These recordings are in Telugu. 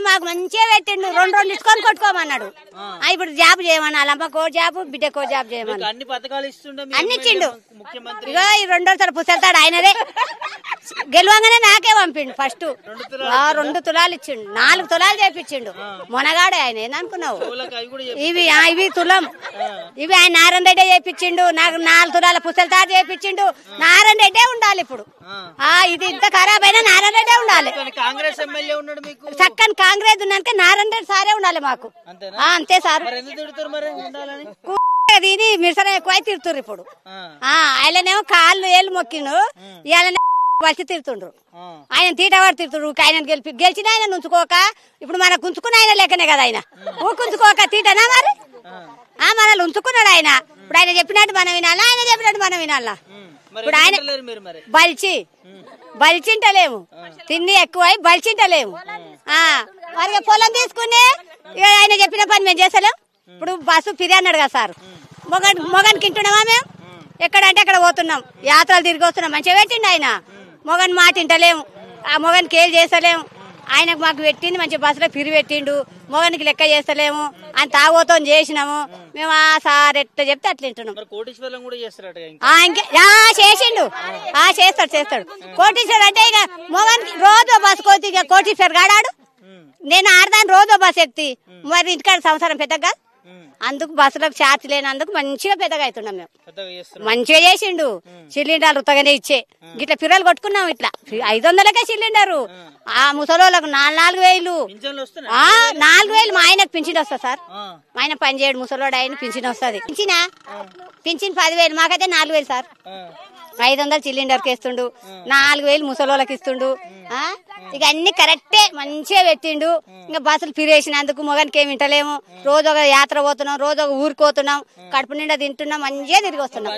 మాకు మంచిగా పెట్టిండు 2 ఇసుకొని కొట్టుకోమన్నాడు. ఇప్పుడు జాబ్ చేయమని వాళ్ళమ్మకో జాబ్ బిడ్డకో జాబ్ చేయమని అన్ని ఇచ్చిండు. ఇగో ఈ 2 పుసెళ్తాడు ఆయనదే. గెలవంగానే నాకే పంపిండు. ఫస్ట్ 2 తులాలు ఇచ్చిండు, 4 తులాలు చేపించిండు. మొనగాడే ఆయన. ఏందనుకున్నావు? ఇవి తులం. ఇవి ఆయన నారాయణ రెడ్డి చేపించిండు. నాకు 4 తులాల పుసెళ్తాడు చేపించిండు. నారాయణ రెడ్డే ఉండాలి ఇప్పుడు. ఇది ఇంత ఖరాబ్ అయినా నారాయణ రెడ్డే ఉండాలి. చక్కని కాంగ్రెస్ ఉన్నాక నారాయణ రెడ్డి సారే ఉండాలి మాకు. అంతే సార్. దీని మిసర ఎక్కువ తిడుతుర్రు ఇప్పుడు. ఆయననేమో కాళ్ళు ఏళ్ళు మొక్కిండు, ఇవాళ వచ్చి తిడుతుండ్రు. ఆయన తీటవాడు తిడుతుండ్రు. ఆయన గెలిచిన ఆయన ఉంచుకోక ఇప్పుడు మనకు ఉంచుకున్న ఆయన లెక్కనే కదా ఆయన. ఊకుంచుకోక తీటనా మరి? మనల్ని ఉంచుకున్నాడు ఆయన. ఇప్పుడు ఆయన చెప్పినట్టు మనం వినాలా, ఆయన చెప్పినట్టు మనం వినాలా? ఇప్పుడు ఆయన బలిచింటలేము, తిండి ఎక్కువై బలిచింటలేము. మరి పొలం తీసుకుని ఆయన చెప్పిన పని మేము చేస్తలేం. ఇప్పుడు బస్సు ఫిరి అన్నాడు కదా సార్, మొగన్ కింటున్నామా మేము? ఎక్కడంటే అక్కడ పోతున్నాం, యాత్రలు తిరిగి వస్తున్నాం. మంచిగా పెట్టిండు ఆయన. మొగన్ మాట తింటలేము, ఆ మొగన్ కేలు చేస్తలేము. ఆయనకు మాకు పెట్టింది మంచి బస్సులో ఫిరి పెట్టిండు. మొగనికి లెక్క చేస్తలేము, ఆయన తాగోతో చేసినాము మేము. సార్ ఎట్లా చెప్తే అట్లా వింటున్నాం. చేసిండు, చేస్తాడు. కోటీశ్వరు అంటే ఇక మొగనికి రోజు బస్సు కోతి. ఇక కోటీశ్వర్ గాడాడు. నేను ఆడదాన్ని రోజు బస్సు ఎక్కి. మరి ఇంటికాడ సంవత్సరం పెద్దగా అందుకు బస్సులకు ఛార్జ్ లేనందుకు మంచిగా పెద్దగా అవుతున్నాం మేము. మంచిగా చేసిండు. సిలిండర్లు ఉత్తగానే ఇచ్చే గిట్లా పిల్లలు కొట్టుకున్నాం. ఇట్లా 500కే సిలిండరు. ఆ ముసలోళ్ళకు 4,000 4,000 మా ఆయనకు పింఛన్ వస్తుంది సార్. మా ఆయన పని చేయడు, ముసలోడు ఆయన పింఛన్ వస్తుంది. పింఛన్ 10,000, మాకైతే 4,000 సార్. 500 సిలిండర్కి ఇస్తుండు, 4,000 ముసలోళ్ళకి ఇస్తుండు. ఇక అన్ని కరెక్టే మంచిగా పెట్టిండు. ఇంకా బస్సులు ఫిరేసినందుకు మొగనికి ఏమి వింటలేము. రోజు ఒక యాత్ర పోతున్నాం, రోజు ఒక ఊరికి పోతున్నాం, కడుపు నిండా తింటున్నాం, మంచిగా తిరిగి వస్తున్నాం.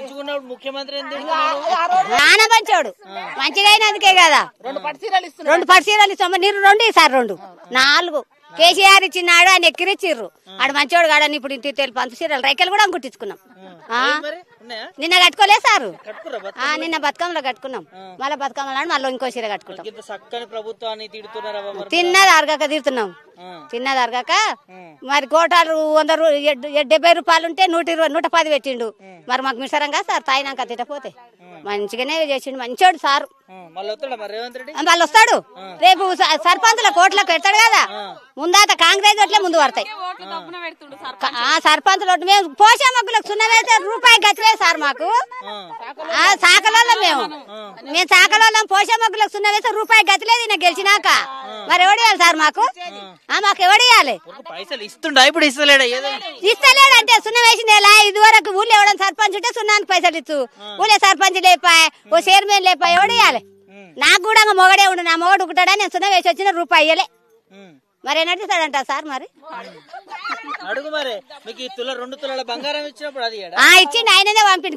నాన్న మంచోడు, మంచిగా అయినందుకే కదా 2 పట్టు చీరలు ఇస్తాం. నీరు 2 సార్ 2 4 కేసీఆర్ ఇచ్చినాడు, ఆయన ఎక్కిరిచ్చిర్రు. ఆడు మంచోడు కాడని ఇప్పుడు ఇంటి తెలుపు అంత చీరలు రైకలు కూడా కుట్టించుకున్నాం. నిన్న కట్టుకోలేదు సారు, నిన్న బతుకమ్మలో కట్టుకున్నాం. మళ్ళీ బతుకమ్మలో మళ్ళీ ఇంకో చీర కట్టుకుంటాం. తిన్నది అరగక తిడుతున్నాం, తిన్నది అరగక. మరి కోటాలు 170 రూపాయలు ఉంటే 120 110 పెట్టిండు. మరి మాకు మిసరంగా సార్ తాయినాక తిట్టపోతే మంచిగానే చేసిండు. మంచోడు సారు. వాళ్ళు వస్తాడు రేపు సర్పంచుల కోట్లకు పెడతాడు కదా. ముందాత కాంగ్రెస్ ఓట్లే ముందు పడతాయి. సర్పంచులు మేము పోషమ్మకులకు సున్నవేస్తే రూపాయి గతిలేదు సార్ మాకు. సాకలోళ్ళం మేము సాకలోళ్ళం. పోషమ్మకులకు సున్నవేస్తే రూపాయి గతిలేదు ఈయన గెలిచినాక. మరి ఎవడియాలి సార్ మాకు? మాకు ఎవడియాలి? ఇస్తలేడు అంటే సున్న వేసింది ఎలా? ఇదివరకు ఊళ్ళో ఎవడని సర్పంచ్ ఉంటే సున్నానికి పైసలు ఇచ్చు. ఊళ్ళో సర్పంచ్ లేపాయి, ఓ చైర్మన్ లేపాయి, ఎవడియాలి? నాకు కూడా మొగడే ఉండు, నా మొగడు ఒకటాడా నేను సున్న వేసి వచ్చిన రూపాయి ఇయ్యలే. మరి నడుస్తాడంట సార్. మరి ఇచ్చిండు, ఆయననే పంపిండు.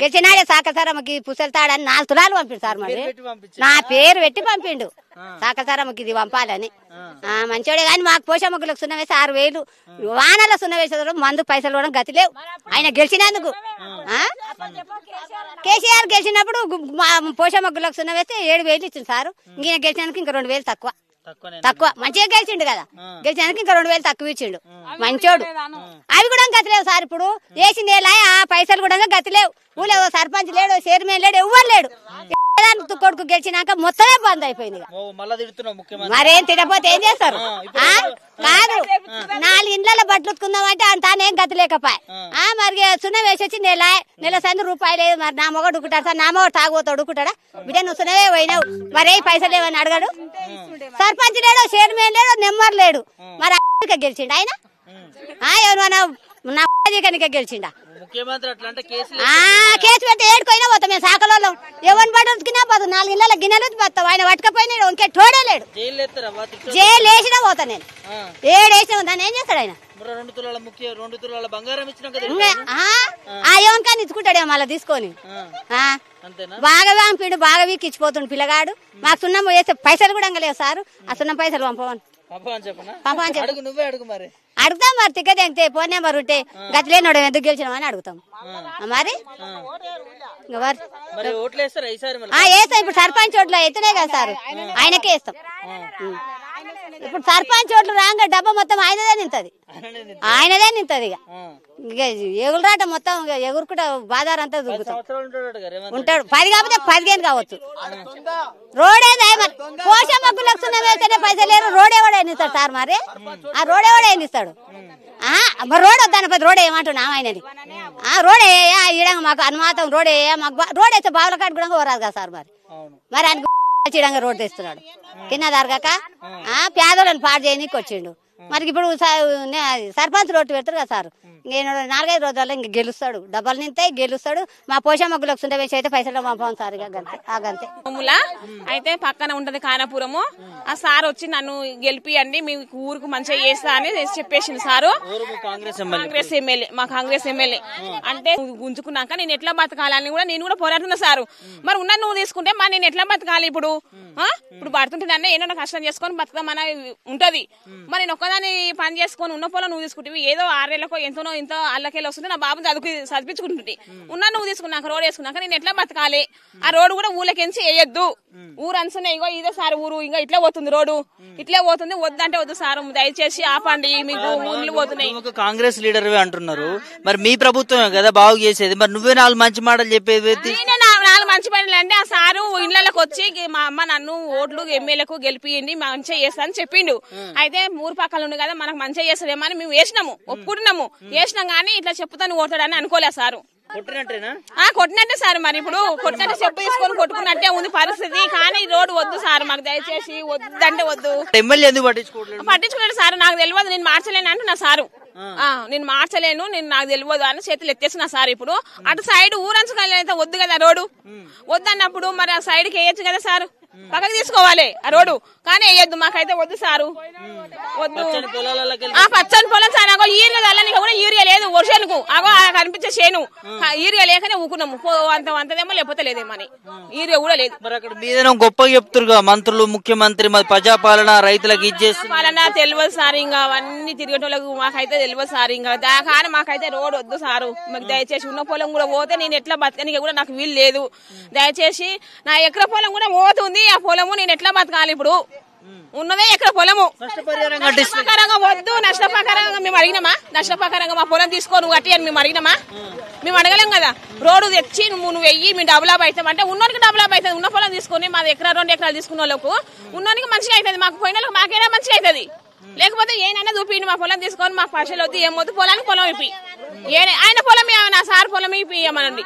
గెలిచినాడే సాకసారమ్మకి పుసెళ్తాడని 4 తులాలు పంపిండు సార్. మరి నా పేరు పెట్టి పంపిండు, సాకసారమ్మకి ఇది పంపాలని. మంచోడే కానీ మాకు పోషమ్మకులకు సున్న వేసి 6,000 వానలో సున్న వేసే మందు పైసలు కూడా గతి లేవు. ఆయన గెలిచినందుకు. కేసీఆర్ గెలిచినప్పుడు పోషమ్మకులకు సున్న వేస్తే 7,000 ఇచ్చింది సారు. ఈయన గెలిచినందుకు ఇంకా 2,000 తక్కువ. మంచిగా గెలిచిండు కదా, గెలిచినందుకు ఇంకా 2,000 తక్కువ ఇచ్చిండు. మంచోడు. అవి కూడా గతిలేవు సార్. ఇప్పుడు వేసింది ఎలా? ఆ పైసలు కూడా గతిలేవు. ఊళ్ళో సర్పంచ్ లేడు, చైర్మన్ లేడు, ఎవ్వరు లేడు. కొడుకు గెలిచినాక మొత్తమే బంద్ అయిపోయింది. మరేం తినపోతే ఏం చేస్తారు? కాదు 4 ఇండ్ల బట్టలు ఉతుకుందామంటే అంతానేం గతి లేకపోయా. మరి సున్న వేసొచ్చి నెల సంది రూపాయలు లేదు. మరి నా మొగడు ఉడుకుంటాడు సార్, నా మొగడు తాగుతాడు ఉడుకుంటాడా? బిడ్డ నువ్వు సున్నవే పోయినావు, మరే పైసలు ఏమని అడగడు. సర్పంచ్ లేడు, చైర్మన్ లేడు, నెంబర్ లేడు. మరి గెలిచిండు ఆయన? ఏమన్నా నా కనుక గెలిచిండా? కేసు పెడితే ఏడుకోయినా పోతాం మేము సాకలో. ఎవరిని పట్టుకున్నా పోతాం. 4 ఇళ్ళ గిన్నెలు పోతాం. ఆయన పట్టుకపోయినాడు, ఇంకే టోడే లేడు. జైలు వేసినా పోతా నేను. 7 వేసినా దాన్ని ఏం చేస్తాడు ఆయన? ఏమని ఇచ్చుకుంటాడేమో మళ్ళీ తీసుకొని. బాగా పంపిండు, బాగా వీకిచ్చిపోతుండు పిల్లగాడు. మాకు సున్నం వేస్తే పైసలు కూడా లేవు సార్. ఆ సున్నం పైసలు పంపమని అడుగుతాం మరి టికెట్ ఎంత ఫోన్ నెంబర్ ఉంటే గతిలేనోడు ఎందుకు గెలిచినామని అడుగుతాం మరి వేస్తాం ఇప్పుడు సర్పంచ్ ఓట్లు అయితేనే కదా సార్ ఆయనకే వేస్తాం ఇప్పుడు సర్పంచ్ ఓట్లు రాగా డబ్బా మొత్తం ఆయనదే నింతది ఇక ఎగురురాట మొత్తం ఎగురుకుంటా బాధారు అంతా దుగ్గుతాం ఉంటాడు 10 కాకపోతే 15 కావచ్చు రోడే పోషమ్మ లక్షణ వేస్తేనే పైసలు లేరు రోడ్ ఎవడ ఎన్నిస్తాడు సార్ మరి ఆ రోడ్ ఎవడ ఎన్నిస్తాడు మరి రోడ్ వద్దాని రోడ్ ఏమంటున్నా ఆయనని రోడ్ ఈడంగా మాకు అనుమాతం రోడ్ మాకు రోడ్ వేస్తే బావుల కాడ కూడా పోరాదు కదా సార్ మరి ఆయన రోడ్ తెస్తున్నాడు కింద దరగాక పేదలను పాడు చేయనీకి వచ్చిండు మరి ఇప్పుడు సర్పంచ్ రోడ్డు పెడతారు కదా సార్ నేను 4-5 రోజుల్లో ఇంక గెలుస్తాడు డబ్బలు నింతాయి గెలుస్తాడు మా పోషమ్మకు లక్ష వేసి అయితే పైసలు పంపాం సార్ గంతే అయితే పక్కన ఉంటది కానాపురము ఆ సార్ వచ్చి నన్ను గెలిపియండి మీ ఊరుకు మంచిగా చేస్తా అని చెప్పేసింది సారు కాంగ్రెస్ ఎమ్మెల్యే మా కాంగ్రెస్ ఎమ్మెల్యే అంటే గుంజుకున్నాక నేను ఎట్లా బతకాలని కూడా నేను కూడా పోరాడుతున్నా సారు మరి ఉన్న నువ్వు తీసుకుంటే మరి నేను ఎట్లా బతకాలి ఇప్పుడు పడుతుంటే దాన్ని ఏమన్నా కష్టం చేసుకొని బతకమని ఉంటది మరి నేను ఒక్కదాన్ని పని చేసుకొని ఉన్న పొలం నువ్వు తీసుకుంటే ఏదో 6 ఏళ్ళకో ఎంతనో ఇంత అల్లకెళ్ళి వస్తుంటే నా బాబు చదివించుకుంటుంటే ఉన్నా నువ్వు తీసుకున్నాక రోడ్ వేసుకున్నాక నేను ఎట్లా బతకాలి ఆ రోడ్డు కూడా ఊళ్ళకెంచి వేయొద్దు ఊరు అనుకున్నా ఇగో ఇదే సార్ ఊరు ఇంకా ఇట్లా పోతుంది రోడ్డు ఇట్లే పోతుంది వద్దంటే వద్దు సార్ దయచేసి ఆపండి మీకు ఊళ్ళు పోతున్నాయి కాంగ్రెస్ లీడర్ అంటున్నారు మరి మీ ప్రభుత్వమే కదా బాగు చేసేది మరి నువ్వే 4 మంచి మాటలు చెప్పేది 4 మంచి పనులు అంటే ఆ సారు ఇళ్లకి వచ్చి మా అమ్మ నన్ను ఓట్లు ఎమ్మెల్యేకు గెలిపియండి మంచిగా చేస్తా అని చెప్పిండు అయితే ఊరు పక్కన ఉండి కదా మనకు మంచిగా చేస్తాడేమో అని మేము వేసినాము ఒప్పుకుంటున్నాము వేసినాం కానీ ఇట్లా చెప్పుతాను ఓడతాడని అనుకోలేదు సారు కొట్టినట్టే సార్ మరి ఇప్పుడు కొట్టినట్టే చెప్పు తీసుకొని కొట్టుకున్నట్టే ఉంది పరిస్థితి కానీ రోడ్డు వద్దు సార్ మాకు దయచేసి వద్దంటే వద్దు పట్టించుకున్నాడు సార్ నాకు తెలియదు నేను మార్చలేను అంటున్నా సారు నేను మార్చలేను నాకు తెలియదు అని చేతులు ఎత్తేసిన సార్ ఇప్పుడు అటు సైడ్ ఊరంచుకోవాలి వద్దు కదా రోడ్డు వద్దన్నప్పుడు మరి ఆ సైడ్కి వేయచ్చు కదా సార్ పక్కకి తీసుకోవాలి ఆ రోడ్డు కానీ వేయద్దు మాకైతే వద్దు సారు వద్దు పచ్చని పొలం సార్ అగో ఈరియా చల్లని కూడా ఈరియా లేదు వర్షాలకు అగో కనిపించే చేను ఈరియా లేకనే ఊకున్నాము అంతదేమో లేకపోతే లేదేమని ఈరియా కూడా లేదు మరి అక్కడ మీదైనా గొప్పగా చెప్తారు మంత్రులు ముఖ్యమంత్రి ప్రజాపాలన రైతులకు పాలన తెలియదు సార్ ఇంకా అవన్నీ తిరిగేటోళ్ళకు మాకైతే తెలియదు సార్ ఇంకా కానీ మాకైతే రోడ్ వద్దు సారు మాకు దయచేసి ఉన్న పొలం కూడా పోతే నేను ఎట్లా బతకనికి కూడా నాకు వీలు లేదు దయచేసి నా ఎకర పొలం కూడా పోతుంది ఆ పొలము నేను ఎట్లా బతకాలి ఇప్పుడు ఉన్నదే ఎక్కడ పొలము నష్టపరిహారంగా వద్దు నష్టపరిహారంగా మేము అడిగినామా నష్టపరిహారంగా మా పొలం తీసుకో నువ్వు కట్టి అని మేము అడిగినామా మేము అడగలేం కదా రోడ్డు తెచ్చి నువ్వు వెయ్యి మేము డబుల్ అప్ అవుతాం అంటే ఉన్నోనికి డబుల్ అప్ అవుతుంది ఉన్న పొలం తీసుకుని మాది 1-2 ఎకరాలు తీసుకున్న వాళ్ళకు ఉన్నోనికి మంచిగా అవుతుంది మాకు పోయిన వాళ్ళకి మాకైనా మంచిగా అవుతుంది లేకపోతే ఏనైనా చూపిండి మా పొలం తీసుకొని మాకు పైసలు వద్దు ఏమొద్దు పొలానికి పొలం ఇప్పి ఆయన పొలం నా సార్ పొలం ఇప్పియమనండి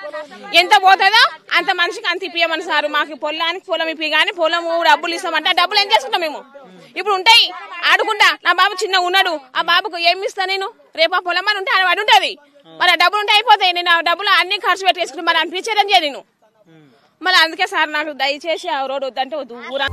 ఎంత పోతుందో అంత మనిషికి అంత ఇప్పియమని సార్ మాకు పొలానికి పొలం ఇప్పి కానీ పొలము డబ్బులు ఇస్తామంటే డబ్బులు ఏం చేసుకుంటాం మేము ఇప్పుడు ఉంటాయి ఆడుకుంటా నా బాబు చిన్న ఉన్నాడు ఆ బాబుకు ఏమి ఇస్తా నేను రేపు ఆ పొలం అని ఉంటే వాడు ఉంటుంది మరి ఆ డబ్బులు ఉంటే అయిపోతాయి నేను ఆ డబ్బులు అన్ని ఖర్చు పెట్టేసుకుంటే మరి అనిపించేదని నేను మళ్ళీ అందుకే సార్ నాకు దయచేసి ఆ రోడ్డు వద్దంటే వద్దు ఊరా